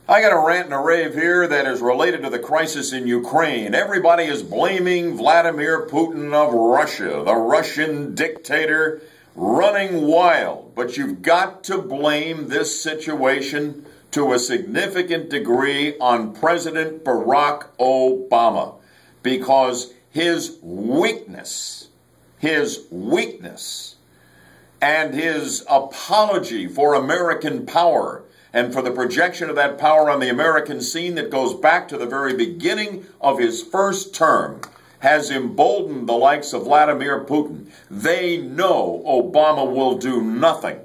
I got a rant and a rave here that is related to the crisis in Ukraine. Everybody is blaming Vladimir Putin of Russia, the Russian dictator running wild. But you've got to blame this situation to a significant degree on President Barack Obama, because his weakness and his apology for American power and for the projection of that power on the American scene that goes back to the very beginning of his first term has emboldened the likes of Vladimir Putin. They know Obama will do nothing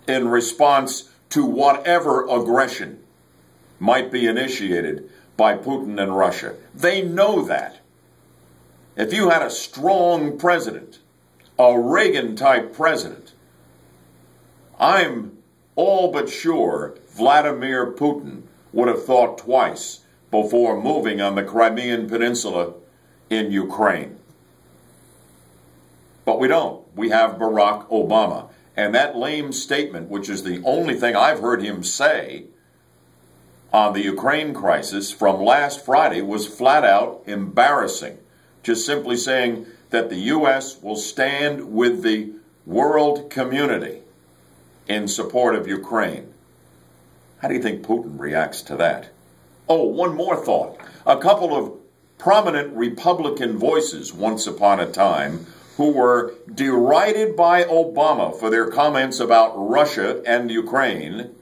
in response to whatever aggression might be initiated by Putin and Russia. They know that. If you had a strong president, a Reagan-type president, I'm all but sure Vladimir Putin would have thought twice before moving on the Crimean Peninsula in Ukraine. But we don't. We have Barack Obama. And that lame statement, which is the only thing I've heard him say on the Ukraine crisis from last Friday, was flat out embarrassing. Just simply saying that the U.S. will stand with the world community in support of Ukraine. How do you think Putin reacts to that? Oh, one more thought. A couple of prominent Republican voices once upon a time who were derided by Obama for their comments about Russia and Ukraine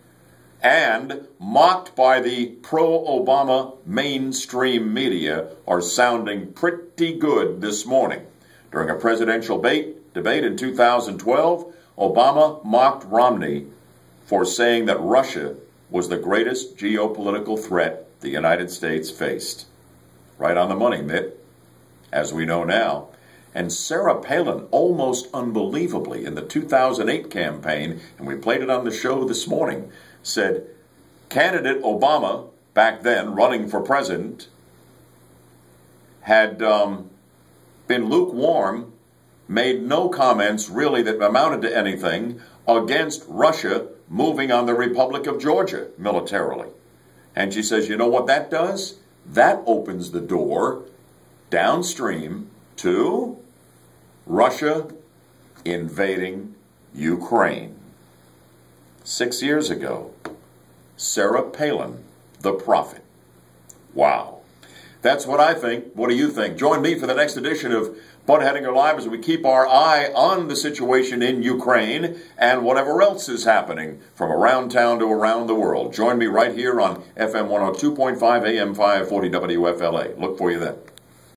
and mocked by the pro-Obama mainstream media are sounding pretty good this morning. During a presidential debate in 2012, Obama mocked Romney for saying that Russia was the greatest geopolitical threat the United States faced. Right on the money, Mitt, as we know now. And Sarah Palin, almost unbelievably, in the 2008 campaign, and we played it on the show this morning, said candidate Obama, back then running for president, had been lukewarm, made no comments really that amounted to anything against Russia moving on the Republic of Georgia militarily. And she says, you know what that does? That opens the door downstream to Russia invading Ukraine. 6 years ago, Sarah Palin, the prophet. Wow. That's what I think. What do you think? Join me for the next edition of Bud Hedinger Live as we keep our eye on the situation in Ukraine and whatever else is happening from around town to around the world. Join me right here on FM 102.5 AM 540 WFLA. Look for you then.